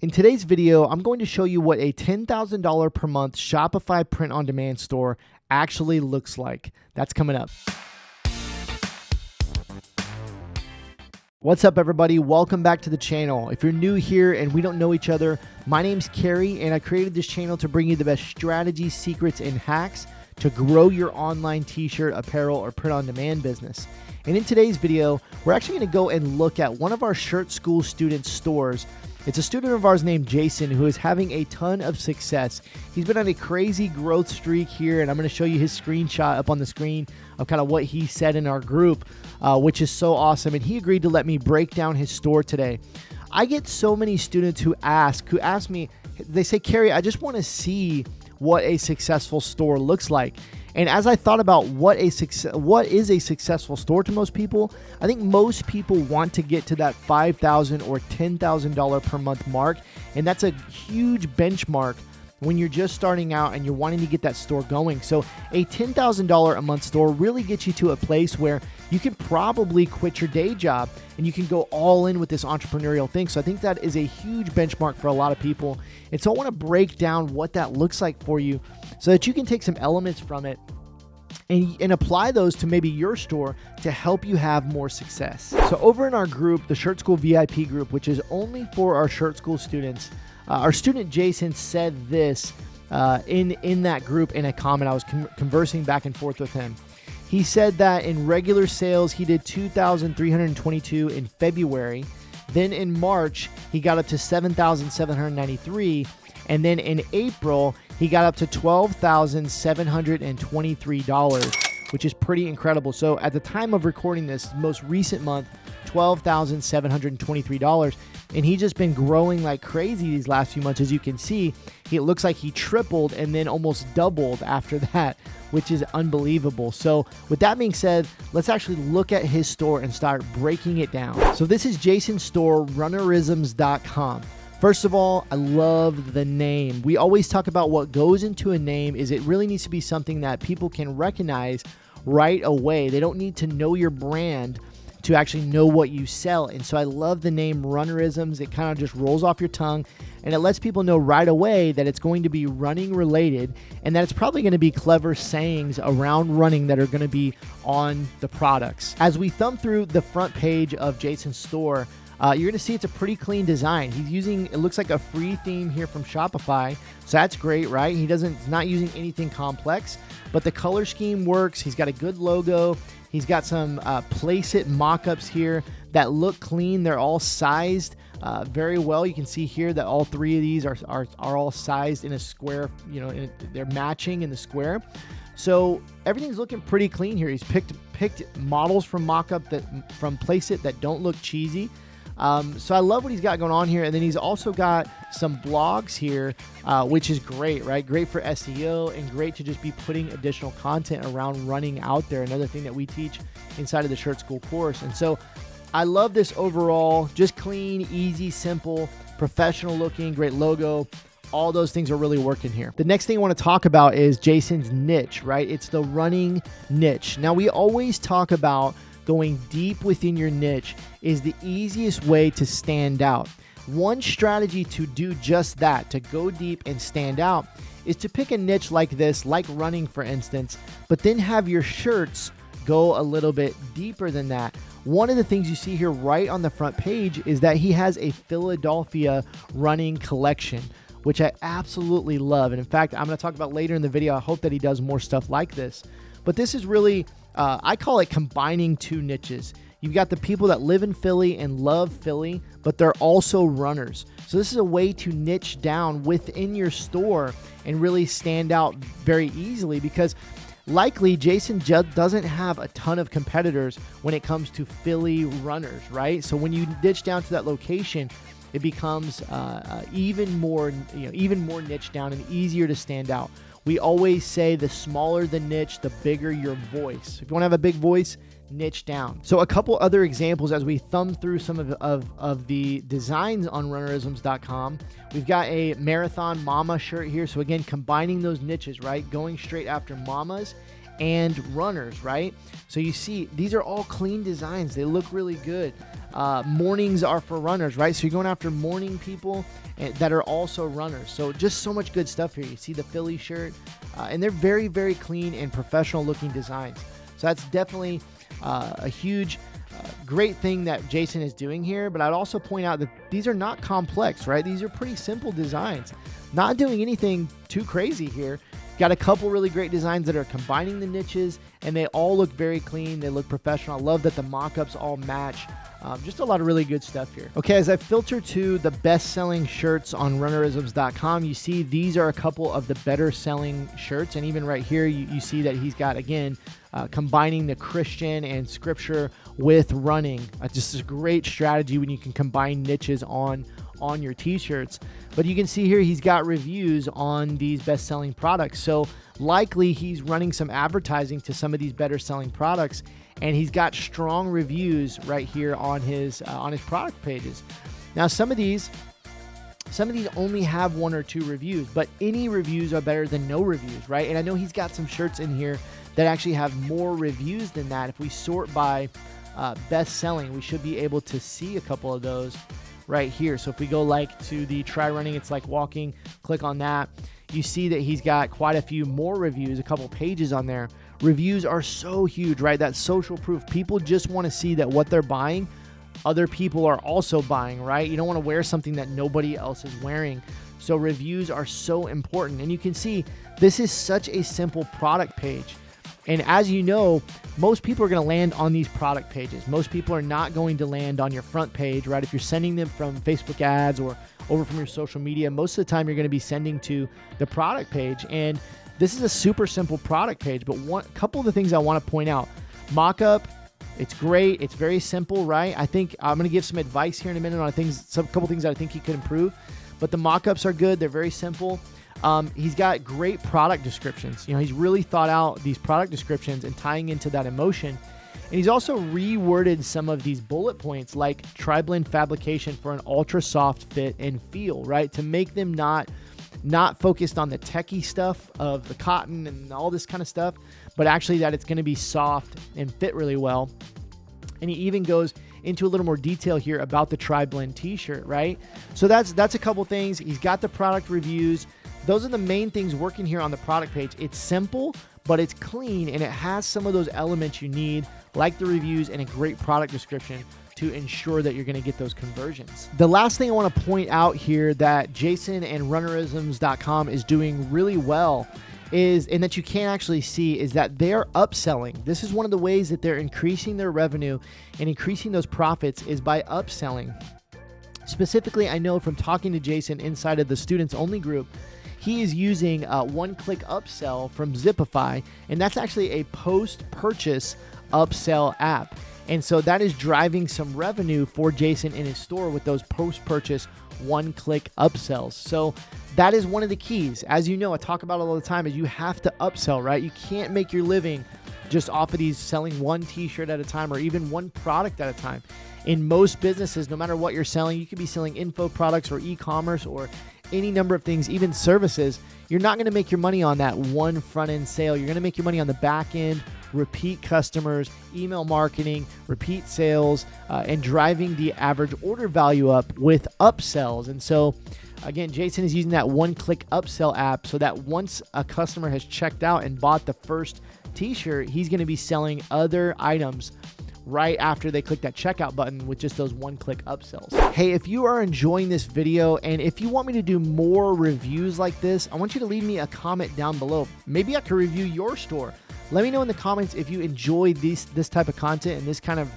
In today's video, I'm going to show you what a $10,000 per month Shopify print-on-demand store actually looks like. That's coming up. What's up, everybody? Welcome back to the channel. If you're new here and we don't know each other, my name's Kerry, and I created this channel to bring you the best strategies, secrets, and hacks to grow your online t-shirt, apparel, or print-on-demand business. And in today's video, we're actually going to go and look at one of our Shirt School student stores. It's a student of ours named Jason who is having a ton of success. He's been on a crazy growth streak here, and I'm going to show you his screenshot up on the screen of kind of what he said in our group, which is so awesome. And he agreed to let me break down his store today. I get so many students who ask me, they say, Kerry, I just want to see what a successful store looks like. And as I thought about what is a successful store to most people, I think most people want to get to that $5,000 or $10,000 per month mark. And that's a huge benchmark when you're just starting out and you're wanting to get that store going. So a $10,000 a month store really gets you to a place where you can probably quit your day job and you can go all in with this entrepreneurial thing. So I think that is a huge benchmark for a lot of people. And so I want to break down what that looks like for you so that you can take some elements from it and apply those to maybe your store to help you have more success. So over in our group, the Shirt School VIP group, which is only for our Shirt School students, our student Jason said this in that group in a comment. I was conversing back and forth with him. He said that in regular sales, he did $2,322 in February. Then in March, he got up to $7,793. And then in April, he got up to $12,723, which is pretty incredible. So at the time of recording this, most recent month, $12,723. And he's just been growing like crazy these last few months. As you can see, it looks like he tripled and then almost doubled after that, which is unbelievable. So with that being said, let's actually look at his store and start breaking it down. So this is Jason's store, runnerisms.com. First of all, I love the name. We always talk about what goes into a name is it really needs to be something that people can recognize right away. They don't need to know your brand to actually know what you sell. And so I love the name Runnerisms. It kind of just rolls off your tongue and it lets people know right away that it's going to be running related and that it's probably going to be clever sayings around running that are going to be on the products. As we thumb through the front page of Jason's store, you're going to see it's a pretty clean design. He's using, it looks like a free theme here from Shopify. So that's great, right? He's not using anything complex, but the color scheme works. He's got a good logo. He's got some place it mock-ups here that look clean. They're all sized very well. You can see here that all three of these are all sized in a square, they're matching in the square. So everything's looking pretty clean here. He's picked models from mock-up from Place It that don't look cheesy. So I love what he's got going on here. And then he's also got some blogs here, which is great, right? Great for SEO and great to just be putting additional content around running out there. Another thing that we teach inside of the Shirt School course. And so I love this overall, just clean, easy, simple, professional looking, great logo. All those things are really working here. The next thing I want to talk about is Jason's niche, right? It's the running niche. Now we always talk about going deep within your niche is the easiest way to stand out. One strategy to do just that, to go deep and stand out, is to pick a niche like this, like running for instance, but then have your shirts go a little bit deeper than that. One of the things you see here right on the front page is that he has a Philadelphia running collection, which I absolutely love. And in fact, I'm going to talk about later in the video. I hope that he does more stuff like this. But this is really, I call it combining two niches. You've got the people that live in Philly and love Philly, but they're also runners. So this is a way to niche down within your store and really stand out very easily because likely Jason doesn't have a ton of competitors when it comes to Philly runners, right? So when you niche down to that location, it becomes even more niche down and easier to stand out. We always say the smaller the niche, the bigger your voice. If you want to have a big voice, niche down. So a couple other examples as we thumb through some of the designs on runnerisms.com. We've got a marathon mama shirt here. So again, combining those niches, right? Going straight after mamas and runners, right? So you see, these are all clean designs. They look really good. mornings are for runners, right? So you're going after morning people that are also runners. So just so much good stuff here. You see the Philly shirt, and they're very, very clean and professional looking designs. So that's definitely a huge, great thing that Jason is doing here. But I'd also point out that these are not complex, right? These are pretty simple designs, not doing anything too crazy here. Got a couple really great designs that are combining the niches, and they all look very clean. They look professional. I love that the mock-ups all match. Just a lot of really good stuff here. Okay, as I filter to the best-selling shirts on runnerisms.com, you see these are a couple of the better-selling shirts. And even right here, you see that he's got, again, combining the Christian and scripture with running. Just a great strategy when you can combine niches on your t-shirts. But you can see here he's got reviews on these best-selling products. So likely he's running some advertising to some of these better-selling products, and he's got strong reviews right here on his product pages. Now some of these only have 1 or 2 reviews, but any reviews are better than no reviews, right? And I know he's got some shirts in here that actually have more reviews than that. If we sort by best-selling, we should be able to see a couple of those right here. So if we go like to the try running, it's like walking, click on that, you see that he's got quite a few more reviews, a couple pages on there. Reviews are so huge, right? That's social proof. People just want to see that what they're buying, other people are also buying, right? You don't want to wear something that nobody else is wearing. So reviews are so important. And you can see this is such a simple product page. And as you know, most people are going to land on these product pages. Most people are not going to land on your front page, right? If you're sending them from Facebook ads or over from your social media, most of the time you're going to be sending to the product page. And this is a super simple product page. But a couple of the things I want to point out. Mock-up, it's great. It's very simple, right? I think I'm going to give some advice here in a minute on couple things that I think he could improve. But the mock-ups are good. They're very simple. He's got great product descriptions. He's really thought out these product descriptions and tying into that emotion. And he's also reworded some of these bullet points like tri-blend fabrication for an ultra soft fit and feel, right? To make them not focused on the techie stuff of the cotton and all this kind of stuff, but actually that it's going to be soft and fit really well. And he even goes into a little more detail here about the tri-blend t-shirt, right? So that's a couple things. He's got the product reviews. Those are the main things working here on the product page. It's simple, but it's clean, and it has some of those elements you need, like the reviews and a great product description to ensure that you're going to get those conversions. The last thing I want to point out here that Jason and runnerisms.com is doing really well is, and that you can't actually see, is that they're upselling. This is one of the ways that they're increasing their revenue and increasing those profits is by upselling. Specifically, I know from talking to Jason inside of the students only group, he is using one-click upsell from Shopify, and that's actually a post-purchase upsell app. And so that is driving some revenue for Jason in his store with those post-purchase one-click upsells. So that is one of the keys. As you know, I talk about it all the time, is you have to upsell, right? You can't make your living just off of these selling one t-shirt at a time or even one product at a time. In most businesses, no matter what you're selling, you could be selling info products or e-commerce or any number of things, even services. You're not going to make your money on that one front-end sale. You're going to make your money on the back end, repeat customers, email marketing, repeat sales, and driving the average order value up with upsells. And so, again, Jason is using that one-click upsell app so that once a customer has checked out and bought the first t-shirt, he's going to be selling other items right after they click that checkout button with just those one-click upsells. Hey, if you are enjoying this video and if you want me to do more reviews like this, I want you to leave me a comment down below. Maybe I could review your store. Let me know in the comments if you enjoy this type of content and this kind of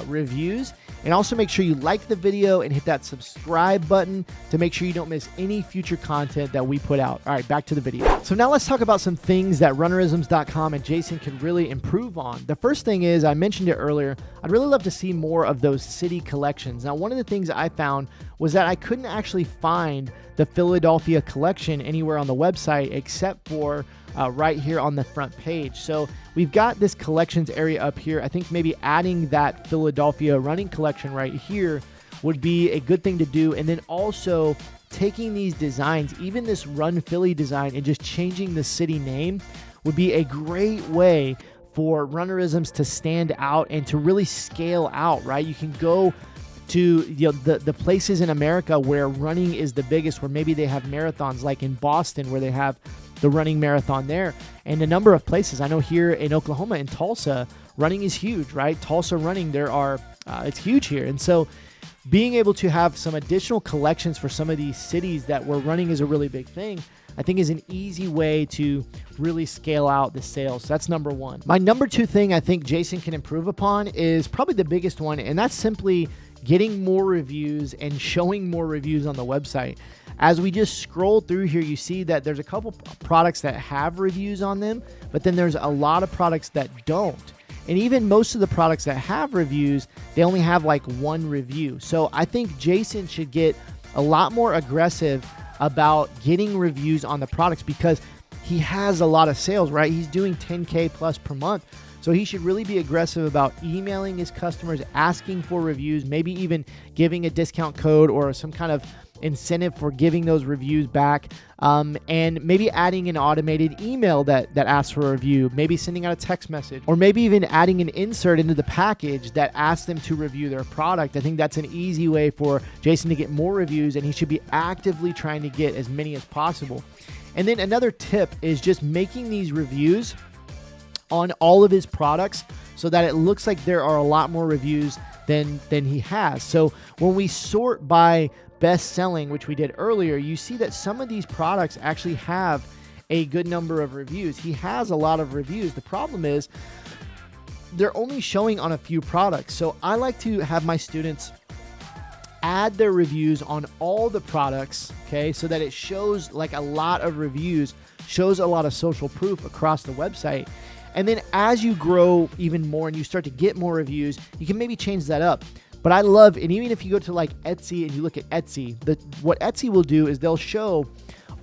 reviews. And also make sure you like the video and hit that subscribe button to make sure you don't miss any future content that we put out. All right, back to the video. So now let's talk about some things that runnerisms.com and Jason could really improve on. The first thing is, I mentioned it earlier, I'd really love to see more of those city collections. Now, one of the things I found was that I couldn't actually find the Philadelphia collection anywhere on the website except for right here on the front page. So we've got this collections area up here. I think maybe adding that Philadelphia running collection right here would be a good thing to do. And then also taking these designs, even this Run Philly design, and just changing the city name would be a great way for Runnerisms to stand out and to really scale out, right? You can go to the places in America where running is the biggest, where maybe they have marathons, like in Boston where they have the running marathon there, and a number of places. I know here in Oklahoma, in Tulsa, running is huge, right? Tulsa running, it's huge here. And so being able to have some additional collections for some of these cities that where running is a really big thing, I think is an easy way to really scale out the sales. So that's number one. My number two thing I think Jason can improve upon is probably the biggest one, and that's simply getting more reviews and showing more reviews on the website. As we just scroll through here, you see that there's a couple products that have reviews on them, but then there's a lot of products that don't. And even most of the products that have reviews, they only have like one review. So I think Jason should get a lot more aggressive about getting reviews on the products, because he has a lot of sales, right? He's doing 10K plus per month. So he should really be aggressive about emailing his customers, asking for reviews, maybe even giving a discount code or some kind of incentive for giving those reviews back, and maybe adding an automated email that asks for a review, maybe sending out a text message, or maybe even adding an insert into the package that asks them to review their product. I think that's an easy way for Jason to get more reviews, and he should be actively trying to get as many as possible. And then another tip is just making these reviews on all of his products so that it looks like there are a lot more reviews than he has. So when we sort by best selling, which we did earlier, you see that some of these products actually have a good number of reviews. He has a lot of reviews. The problem is they're only showing on a few products. So I like to have my students add their reviews on all the products, okay, so that it shows like a lot of reviews, shows a lot of social proof across the website. And then as you grow even more and you start to get more reviews, you can maybe change that up. But I love, and even if you go to like Etsy and you look at Etsy, what Etsy will do is they'll show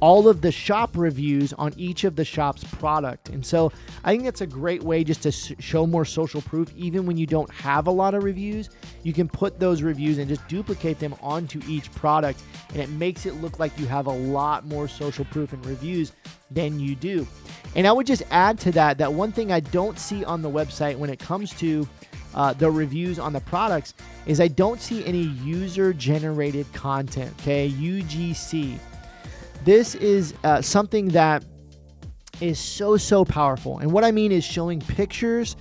all of the shop reviews on each of the shop's product. And so I think that's a great way just to show more social proof. Even when you don't have a lot of reviews, you can put those reviews and just duplicate them onto each product, and it makes it look like you have a lot more social proof and reviews than you do. And I would just add to that one thing I don't see on the website when it comes to the reviews on the products is I don't see any user-generated content, okay, UGC. This is something that is so powerful. And what I mean is showing pictures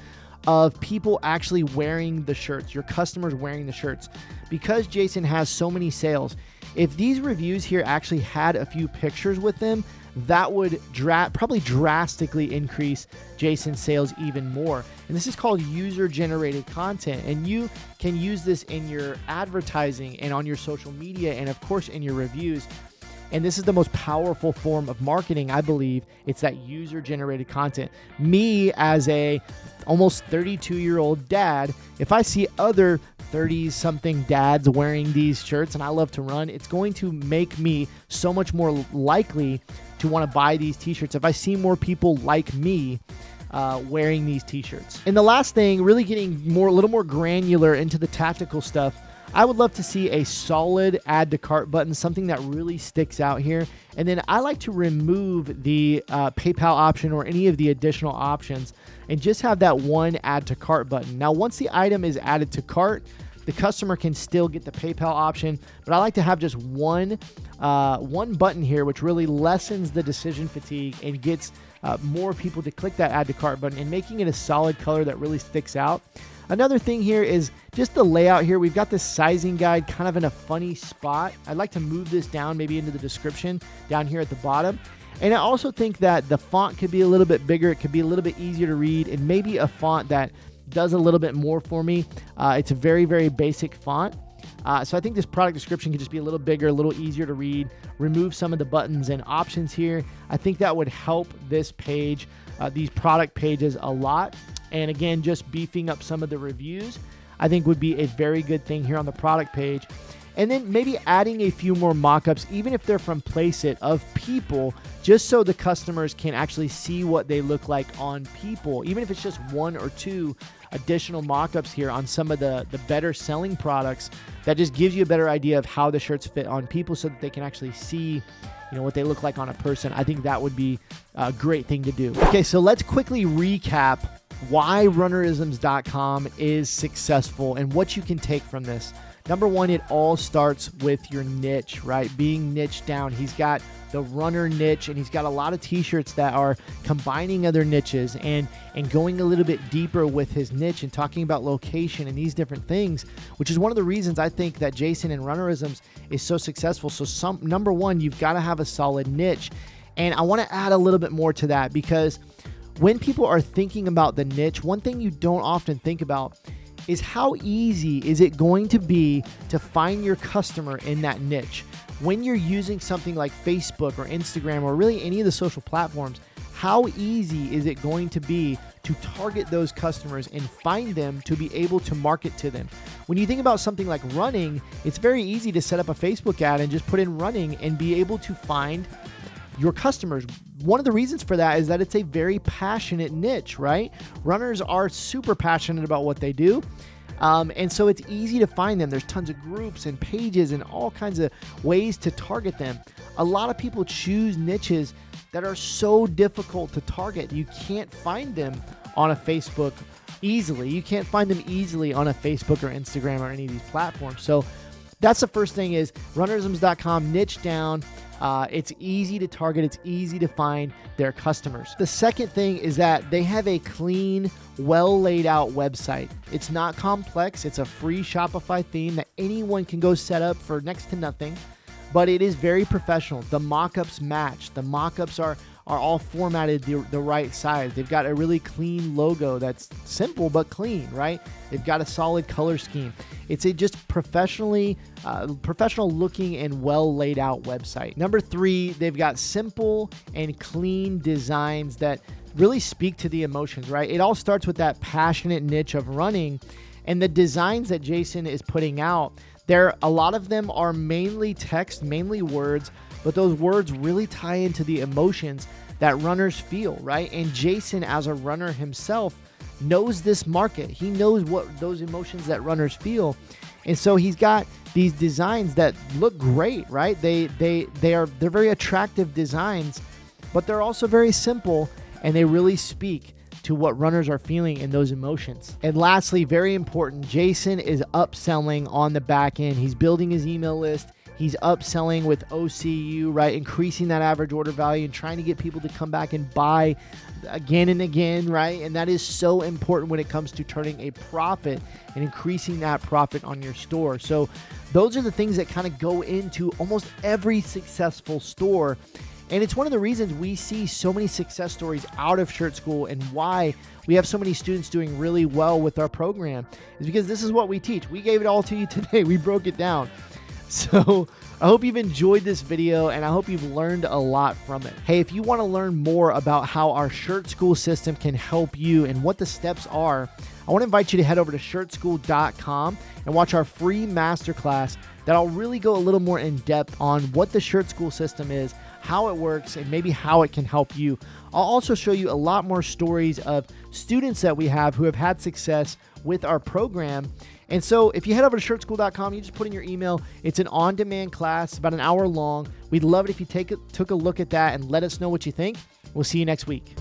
of people actually wearing the shirts, your customers wearing the shirts. Because Jason has so many sales, if these reviews here actually had a few pictures with them, that would probably drastically increase Jason's sales even more. And this is called user-generated content. And you can use this in your advertising and on your social media and, of course, in your reviews. And this is the most powerful form of marketing, I believe. It's that user-generated content. Me, as a almost 32-year-old dad, if I see other 30-something dads wearing these shirts and I love to run, it's going to make me so much more likely to want to buy these t-shirts if I see more people like me wearing these t-shirts. And the last thing, really getting a little more granular into the tactical stuff, I would love to see a solid add to cart button, something that really sticks out here. And then I like to remove the PayPal option or any of the additional options and just have that one add to cart button. Now, once the item is added to cart, the customer can still get the PayPal option, but I like to have just one button here, which really lessens the decision fatigue and gets more people to click that add to cart button and making it a solid color that really sticks out. Another thing here is just the layout here. We've got this sizing guide kind of in a funny spot. I'd like to move this down maybe into the description down here at the bottom. And I also think that the font could be a little bit bigger. It could be a little bit easier to read, and maybe a font that does a little bit more for me. It's a very basic font. So I think this product description could just be a little bigger, a little easier to read, remove some of the buttons and options here. I think that would help this page, these product pages a lot. And again, just beefing up some of the reviews, I think would be a very good thing here on the product page. And then maybe adding a few more mock-ups, even if they're from Placeit, of people, just so the customers can actually see what they look like on people. Even if it's just one or two additional mock-ups here on some of the better selling products, that just gives you a better idea of how the shirts fit on people so that they can actually see what they look like on a person. I think that would be a great thing to do. Okay, so let's quickly recap why runnerisms.com is successful and what you can take from this. Number one, it all starts with your niche, right? Being niche down. He's got the runner niche, and he's got a lot of t-shirts that are combining other niches and going a little bit deeper with his niche and talking about location and these different things, which is one of the reasons I think that Jason and Runnerisms is so successful. So number one, you've got to have a solid niche. And I want to add a little bit more to that, because when people are thinking about the niche, one thing you don't often think about is how easy is it going to be to find your customer in that niche. When you're using something like Facebook or Instagram or really any of the social platforms, how easy is it going to be to target those customers and find them to be able to market to them? When you think about something like running, it's very easy to set up a Facebook ad and just put in running and be able to find your customers. One of the reasons for that is that it's a very passionate niche, right? Runners are super passionate about what they do. And so it's easy to find them. There's tons of groups and pages and all kinds of ways to target them. A lot of people choose niches that are so difficult to target. You can't find them on a Facebook easily. You can't find them easily on a Facebook or Instagram or any of these platforms. So that's the first thing, is runnerisms.com, niche down. It's easy to target. It's easy to find their customers. The second thing is that they have a clean, well laid out website. It's not complex. It's a free Shopify theme that anyone can go set up for next to nothing, but it is very professional. The mock-ups match. The mock-ups are all formatted the right size. They've got a really clean logo that's simple but clean, right? They've got a solid color scheme. It's a just professional looking and well laid out website. Number three, they've got simple and clean designs that really speak to the emotions, right? It all starts with that passionate niche of running, and the designs that Jason is putting out, a lot of them are mainly text, mainly words, but those words really tie into the emotions that runners feel, right? And Jason, as a runner himself, knows this market. He knows what those emotions that runners feel. And so he's got these designs that look great, right? They're very attractive designs, but they're also very simple, and they really speak to what runners are feeling in those emotions. And lastly, very important, Jason is upselling on the back end. He's building his email list. He's upselling with OCU, right? Increasing that average order value and trying to get people to come back and buy again and again, right? And that is so important when it comes to turning a profit and increasing that profit on your store. So those are the things that kind of go into almost every successful store. And it's one of the reasons we see so many success stories out of Shirt School, and why we have so many students doing really well with our program is because this is what we teach. We gave it all to you today. We broke it down. So I hope you've enjoyed this video, and I hope you've learned a lot from it. Hey, if you want to learn more about how our Shirt School system can help you and what the steps are, I want to invite you to head over to shirtschool.com and watch our free masterclass that'll really go a little more in depth on what the Shirt School system is, how it works, and maybe how it can help you. I'll also show you a lot more stories of students that we have who have had success with our program. And so if you head over to shirtschool.com, you just put in your email. It's an on-demand class, about an hour long. We'd love it if you took a look at that and let us know what you think. We'll see you next week.